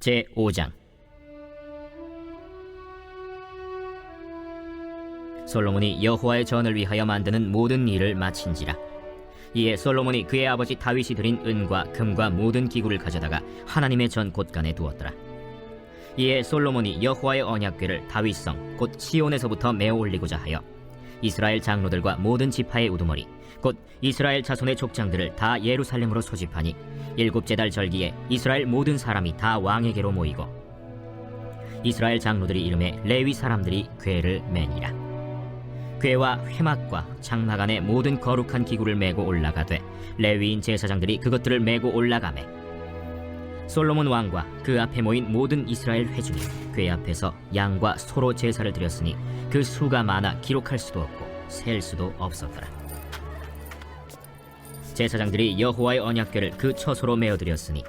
제5장. 솔로몬이 여호와의 전을 위하여 만드는 모든 일을 마친지라. 이에 솔로몬이 그의 아버지 다윗이 드린 은과 금과 모든 기구를 가져다가 하나님의 전 곳간에 두었더라. 이에 솔로몬이 여호와의 언약궤를 다윗성 곧 시온에서부터 메어 올리고자 하여 이스라엘 장로들과 모든 지파의 우두머리 곧 이스라엘 자손의 족장들을 다 예루살렘으로 소집하니 일곱째 달 절기에 이스라엘 모든 사람이 다 왕에게로 모이고 이스라엘 장로들이 이름에 레위 사람들이 궤를 매니라. 궤와 회막과 장막 안에 모든 거룩한 기구를 메고 올라가되 레위인 제사장들이 그것들을 메고 올라가매 솔로몬 왕과 그 앞에 모인 모든 이스라엘 회중이 궤 앞에서 양과 소로 제사를 드렸으니 그 수가 많아 기록할 수도 없고 셀 수도 없었더라. 제사장들이 여호와의 언약궤를 그 처소로 메어드렸으니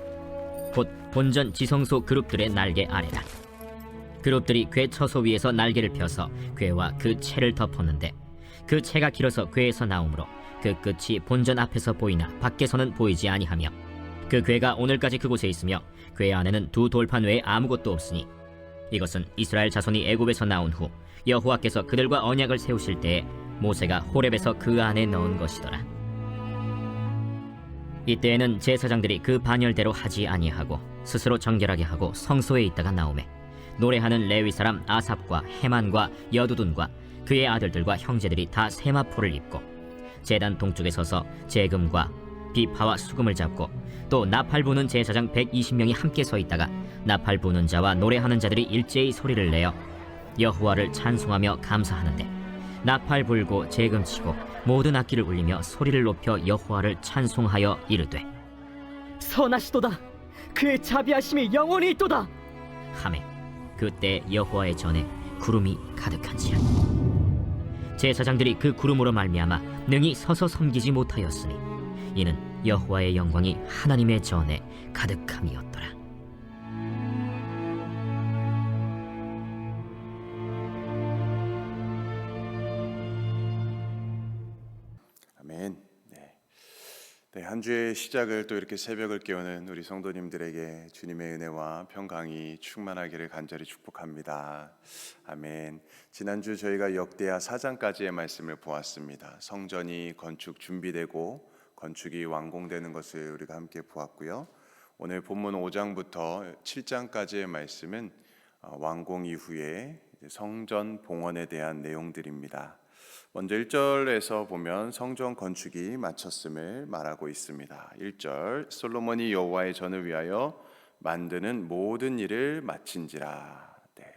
곧 본전 지성소 그룹들의 날개 아래라. 그룹들이 궤 처소 위에서 날개를 펴서 궤와 그 채를 덮었는데 그 채가 길어서 궤에서 나오므로 그 끝이 본전 앞에서 보이나 밖에서는 보이지 아니하며 그 궤가 오늘까지 그곳에 있으며 궤 안에는 두 돌판 외에 아무것도 없으니 이것은 이스라엘 자손이 애굽에서 나온 후 여호와께서 그들과 언약을 세우실 때에 모세가 호렙에서 그 안에 넣은 것이더라. 이때에는 제사장들이 그 반열대로 하지 아니하고 스스로 정결하게 하고 성소에 있다가 나오매 노래하는 레위 사람 아삽과 헤만과 여두둔과 그의 아들들과 형제들이 다 세마포를 입고 제단 동쪽에 서서 제금과 비파와 수금을 잡고 또 나팔 부는 제사장 120명이 함께 서 있다가 나팔 부는 자와 노래하는 자들이 일제히 소리를 내어 여호와를 찬송하며 감사하는데 나팔 불고 제금 치고 모든 악기를 울리며 소리를 높여 여호와를 찬송하여 이르되 선하시도다. 그의 자비하심이 영원히 있도다. 하매 그때 여호와의 전에 구름이 가득한지라. 제사장들이 그 구름으로 말미암아 능히 서서 섬기지 못하였으니 이는 여호와의 영광이 하나님의 전에 가득함이었더라. 아멘. 네, 한 주의 시작을 또 이렇게 새벽을 깨우는 우리 성도님들에게 주님의 은혜와 평강이 충만하기를 간절히 축복합니다. 아멘. 지난주 저희가 역대하 4장까지의 말씀을 보았습니다. 성전이 건축 준비되고 건축이 완공되는 것을 우리가 함께 보았고요. 오늘 본문 5장부터 7장까지의 말씀은 완공 이후에 성전 봉헌에 대한 내용들입니다. 먼저 1절에서 보면 성전 건축이 마쳤음을 말하고 있습니다. 1절 솔로몬이 여호와의 전을 위하여 만드는 모든 일을 마친지라.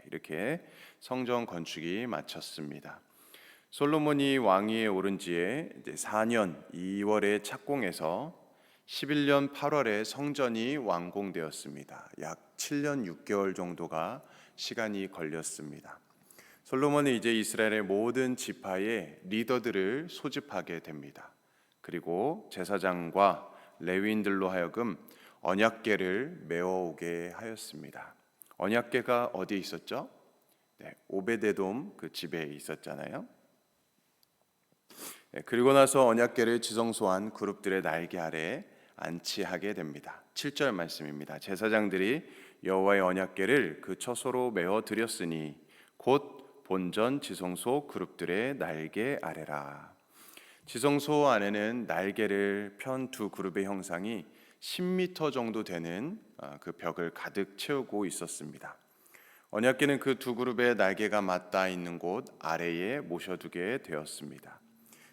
이렇게 성전 건축이 마쳤습니다. 솔로몬이 왕위에 오른 지에 4년 2월에 착공해서 11년 8월에 성전이 완공되었습니다. 약 7년 6개월 정도가 시간이 걸렸습니다. 솔로몬은 이제 이스라엘의 모든 지파의 리더들을 소집하게 됩니다. 그리고 제사장과 레위인들로 하여금 언약궤를 메어오게 하였습니다. 언약궤가 어디에 있었죠? 오베데돔 그 집에 있었잖아요. 그리고 나서 언약궤를 지성소한 그룹들의 날개 아래 안치하게 됩니다. 7절 말씀입니다. 제사장들이 여호와의 언약궤를 그 처소로 메어 드렸으니 곧 본전 지성소 그룹들의 날개 아래라. 지성소 안에는 날개를 편 두 그룹의 형상이 10m 정도 되는 그 벽을 가득 채우고 있었습니다. 언약궤는 그 두 그룹의 날개가 맞닿아 있는 곳 아래에 모셔두게 되었습니다.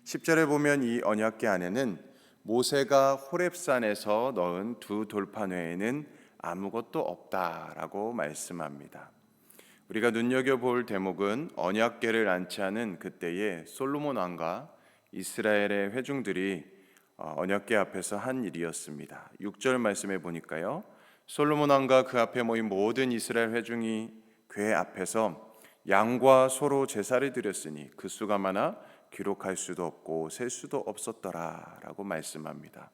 10절에 보면 이 언약궤 안에는 모세가 호렙산에서 넣은 두 돌판 외에는 아무것도 없다라고 말씀합니다. 우리가 눈여겨볼 대목은 언약궤를 안치하는 그때에 솔로몬 왕과 이스라엘의 회중들이 언약궤 앞에서 한 일이었습니다. 6절 말씀에 보니까요, 솔로몬 왕과 그 앞에 모인 모든 이스라엘 회중이 궤 앞에서 양과 소로 제사를 드렸으니 그 수가 많아 기록할 수도 없고 셀 수도 없었더라 라고 말씀합니다.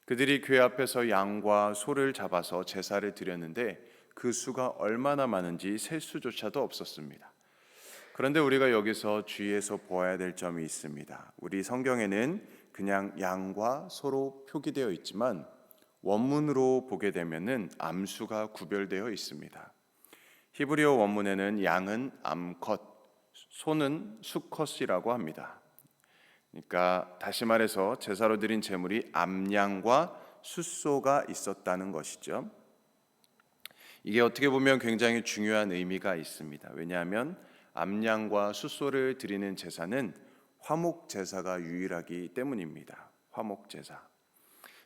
그들이 궤 앞에서 양과 소를 잡아서 제사를 드렸는데 그 수가 얼마나 많은지 셀 수조차도 없었습니다. 그런데 우리가 여기서 주의해서 보아야 될 점이 있습니다. 우리 성경에는 그냥 양과 소로 표기되어 있지만 원문으로 보게 되면은 암수가 구별되어 있습니다. 히브리어 원문에는 양은 암컷, 소는 수컷이라고 합니다. 그러니까 다시 말해서 제사로 드린 제물이 암양과 숫소가 있었다는 것이죠. 이게 어떻게 보면 굉장히 중요한 의미가 있습니다. 왜냐하면 암양과 숫소를 드리는 제사는 화목 제사가 유일하기 때문입니다. 화목 제사.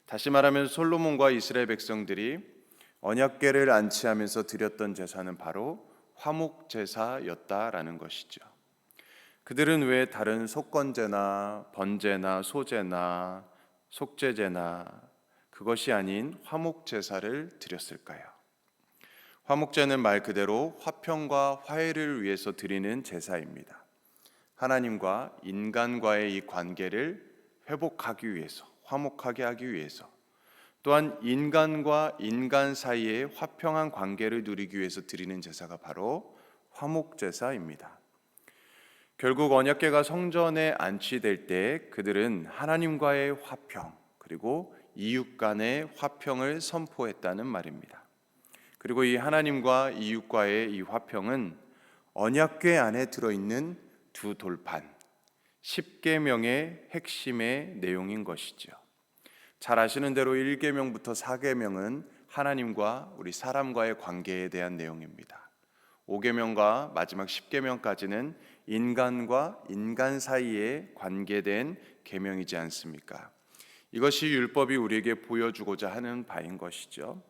다시 말하면 솔로몬과 이스라엘 백성들이 언약궤를 안치하면서 드렸던 제사는 바로 화목 제사였다라는 것이죠. 그들은 왜 다른 속건제나 번제나 소제나 속죄제나 그것이 아닌 화목 제사를 드렸을까요? 화목제는 말 그대로 화평과 화해를 위해서 드리는 제사입니다. 하나님과 인간과의 이 관계를 회복하기 위해서, 화목하게 하기 위해서, 또한 인간과 인간 사이의 화평한 관계를 누리기 위해서 드리는 제사가 바로 화목제사입니다. 결국 언약궤가 성전에 안치될 때 그들은 하나님과의 화평, 그리고 이웃 간의 화평을 선포했다는 말입니다. 그리고 이 하나님과 이웃과의 이 화평은 언약궤 안에 들어있는 두 돌판, 10계명의 핵심의 내용인 것이죠. 잘 아시는 대로 1계명부터 4계명은 하나님과 우리 사람과의 관계에 대한 내용입니다. 5계명과 마지막 10계명까지는 인간과 인간 사이에 관계된 계명이지 않습니까? 이것이 율법이 우리에게 보여주고자 하는 바인 것이죠.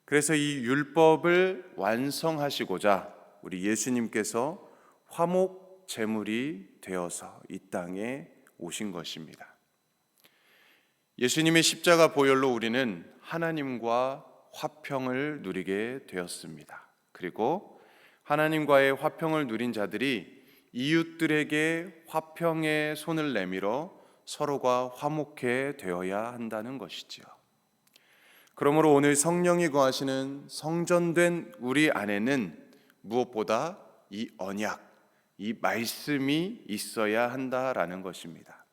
그래서 이 율법을 완성하시고자 우리 예수님께서 화목 제물이 되어서 이 땅에 오신 것입니다. 예수님의 십자가 보혈로 우리는 하나님과 화평을 누리게 되었습니다. 그리고 하나님과의 화평을 누린 자들이 이웃들에게 화평의 손을 내밀어 서로가 화목해 되어야 한다는 것이지요. 그러므로 오늘 성령이 거하시는 성전된 우리 안에는 무엇보다 이 언약, 이 말씀이 있어야 한다라는 것입니다.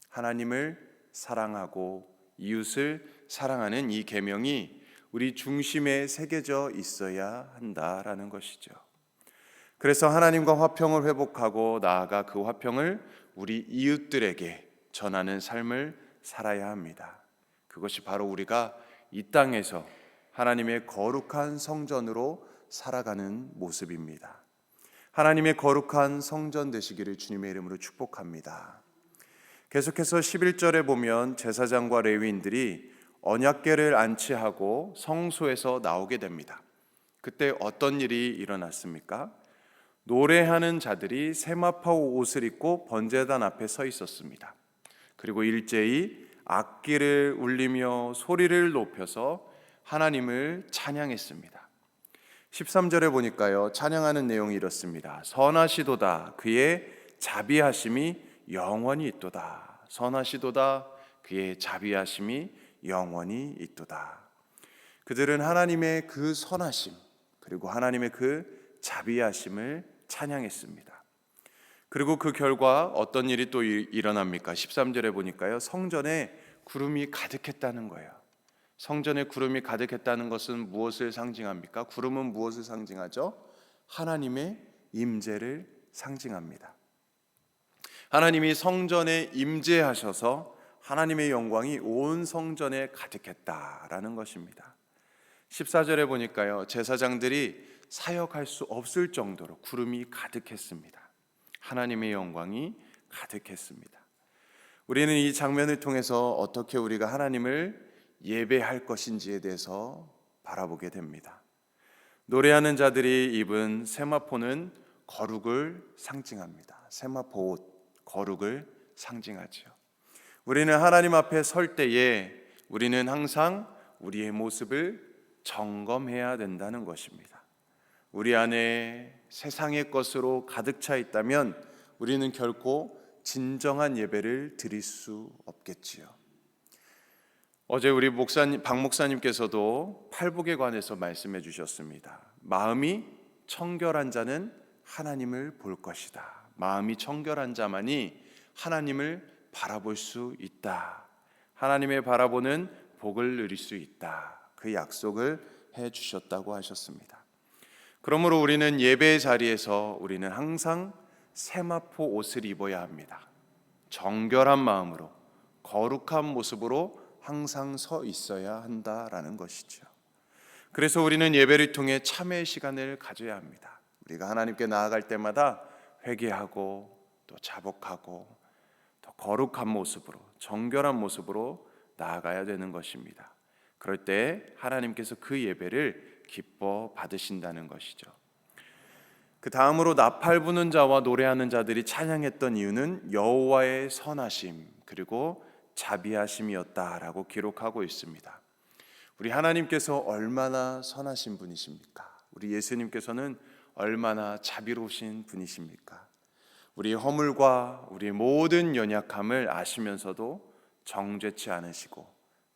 하나님을 사랑하고 이웃을 사랑하는 이 계명이 우리 중심에 새겨져 있어야 한다라는 것이죠. 그래서 하나님과 화평을 회복하고 나아가 그 화평을 우리 이웃들에게 전하는 삶을 살아야 합니다. 그것이 바로 우리가 이 땅에서 하나님의 거룩한 성전으로 살아가는 모습입니다. 하나님의 거룩한 성전 되시기를 주님의 이름으로 축복합니다. 계속해서 11절에 보면 제사장과 레위인들이 언약궤를 안치하고 성소에서 나오게 됩니다. 그때 어떤 일이 일어났습니까? 노래하는 자들이 세마포 옷을 입고 번제단 앞에 서 있었습니다. 그리고 일제히 악기를 울리며 소리를 높여서 하나님을 찬양했습니다. 13절에 보니까요, 찬양하는 내용이 이렇습니다. 선하시도다 그의 자비하심이 영원히 있도다. 선하시도다 그의 자비하심이 영원히 있도다. 그들은 하나님의 그 선하심 그리고 하나님의 그 자비하심을 찬양했습니다. 그리고 그 결과 어떤 일이 또 일어납니까? 13절에 보니까요, 성전에 구름이 가득했다는 거예요. 성전에 구름이 가득했다는 것은 무엇을 상징합니까? 구름은 무엇을 상징하죠? 하나님의 임재를 상징합니다. 하나님이 성전에 임재하셔서 하나님의 영광이 온 성전에 가득했다라는 것입니다. 14절에 보니까요, 제사장들이 사역할 수 없을 정도로 구름이 가득했습니다. 하나님의 영광이 가득했습니다. 우리는 이 장면을 통해서 어떻게 우리가 하나님을 예배할 것인지에 대해서 바라보게 됩니다. 노래하는 자들이 입은 세마포는 거룩을 상징합니다. 세마포 옷, 거룩을 상징하죠. 우리는 하나님 앞에 설 때에 우리는 항상 우리의 모습을 점검해야 된다는 것입니다. 우리 안에 세상의 것으로 가득 차 있다면 우리는 결코 진정한 예배를 드릴 수 없겠지요. 어제 우리 박 목사님께서도 팔복에 관해서 말씀해 주셨습니다. 마음이 청결한 자는 하나님을 볼 것이다. 마음이 청결한 자만이 하나님을 바라볼 수 있다. 하나님의 바라보는 복을 누릴 수 있다. 그 약속을 해 주셨다고 하셨습니다. 그러므로 우리는 예배의 자리에서 우리는 항상 세마포 옷을 입어야 합니다. 정결한 마음으로 거룩한 모습으로 항상 서 있어야 한다라는 것이죠. 그래서 우리는 예배를 통해 참회의 시간을 가져야 합니다. 우리가 하나님께 나아갈 때마다 회개하고 또 자복하고 더 거룩한 모습으로 정결한 모습으로 나아가야 되는 것입니다. 그럴 때 하나님께서 그 예배를 기뻐 받으신다는 것이죠. 그 다음으로 나팔 부는 자와 노래하는 자들이 찬양했던 이유는 여호와의 선하심 그리고 자비하심이었다라고 기록하고 있습니다. 우리 하나님께서 얼마나 선하신 분이십니까? 우리 예수님께서는 얼마나 자비로우신 분이십니까? 우리 허물과 우리 모든 연약함을 아시면서도 정죄치 않으시고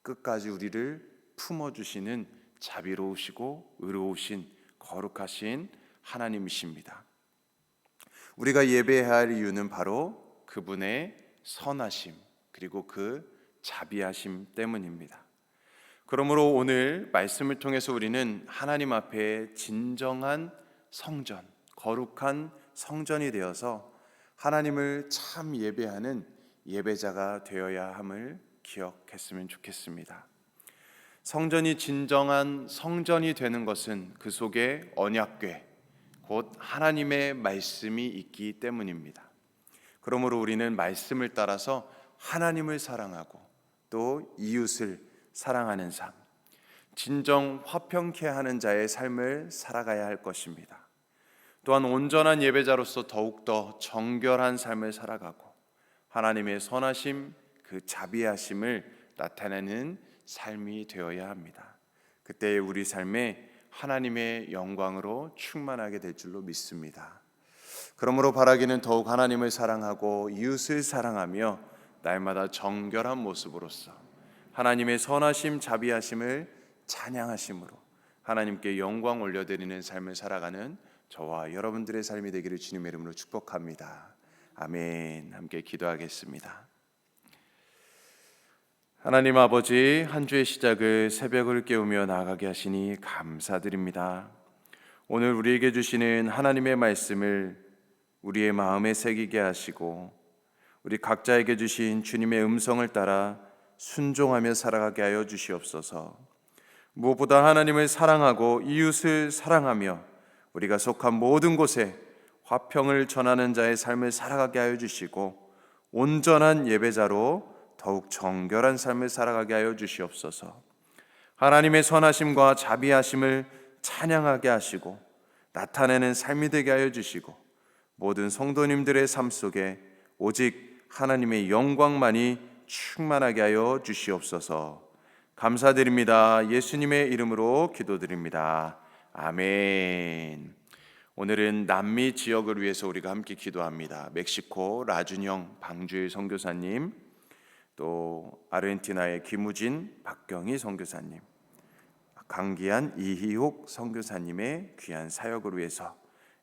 끝까지 우리를 품어주시는 자비로우시고 의로우신 거룩하신 하나님이십니다. 우리가 예배해야 할 이유는 바로 그분의 선하심 그리고 그 자비하심 때문입니다. 그러므로 오늘 말씀을 통해서 우리는 하나님 앞에 진정한 성전, 거룩한 성전이 되어서 하나님을 참 예배하는 예배자가 되어야 함을 기억했으면 좋겠습니다. 성전이 진정한 성전이 되는 것은 그 속에 언약궤, 곧 하나님의 말씀이 있기 때문입니다. 그러므로 우리는 말씀을 따라서 하나님을 사랑하고 또 이웃을 사랑하는 삶, 진정 화평케 하는 자의 삶을 살아가야 할 것입니다. 또한 온전한 예배자로서 더욱더 정결한 삶을 살아가고 하나님의 선하심, 그 자비하심을 나타내는 삶이 되어야 합니다. 그때 우리 삶에 하나님의 영광으로 충만하게 될 줄로 믿습니다. 그러므로 바라기는 더욱 하나님을 사랑하고 이웃을 사랑하며 날마다 정결한 모습으로서 하나님의 선하심, 자비하심을 찬양하심으로 하나님께 영광 올려드리는 삶을 살아가는 저와 여러분들의 삶이 되기를 주님의 이름으로 축복합니다. 아멘. 함께 기도하겠습니다. 하나님 아버지, 한 주의 시작을 새벽을 깨우며 나아가게 하시니 감사드립니다. 오늘 우리에게 주시는 하나님의 말씀을 우리의 마음에 새기게 하시고 우리 각자에게 주신 주님의 음성을 따라 순종하며 살아가게 하여 주시옵소서. 무엇보다 하나님을 사랑하고 이웃을 사랑하며 우리가 속한 모든 곳에 화평을 전하는 자의 삶을 살아가게 하여 주시고 온전한 예배자로 더욱 정결한 삶을 살아가게 하여 주시옵소서. 하나님의 선하심과 자비하심을 찬양하게 하시고 나타내는 삶이 되게 하여 주시고 모든 성도님들의 삶 속에 오직 하나님의 영광만이 충만하게 하여 주시옵소서. 감사드립니다. 예수님의 이름으로 기도드립니다. 아멘. 오늘은 남미 지역을 위해서 우리가 함께 기도합니다. 멕시코 라준영 방주일 선교사님, 또 아르헨티나의 김우진 박경희 선교사님, 강기한 이희옥 선교사님의 귀한 사역을 위해서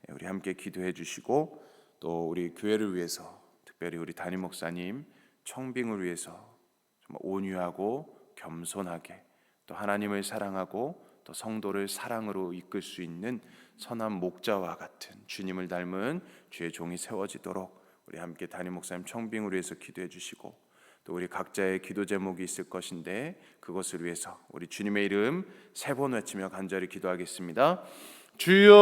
우리 함께 기도해 주시고 또 우리 교회를 위해서 특별히 우리 담임 목사님 청빙을 위해서 정말 온유하고 겸손하게 또 하나님을 사랑하고 또 성도를 사랑으로 이끌 수 있는 선한 목자와 같은 주님을 닮은 주의 종이 세워지도록 우리 함께 담임 목사님 청빙을 위해서 기도해 주시고 또 우리 각자의 기도 제목이 있을 것인데 그것을 위해서 우리 주님의 이름 3번 외치며 간절히 기도하겠습니다. 주여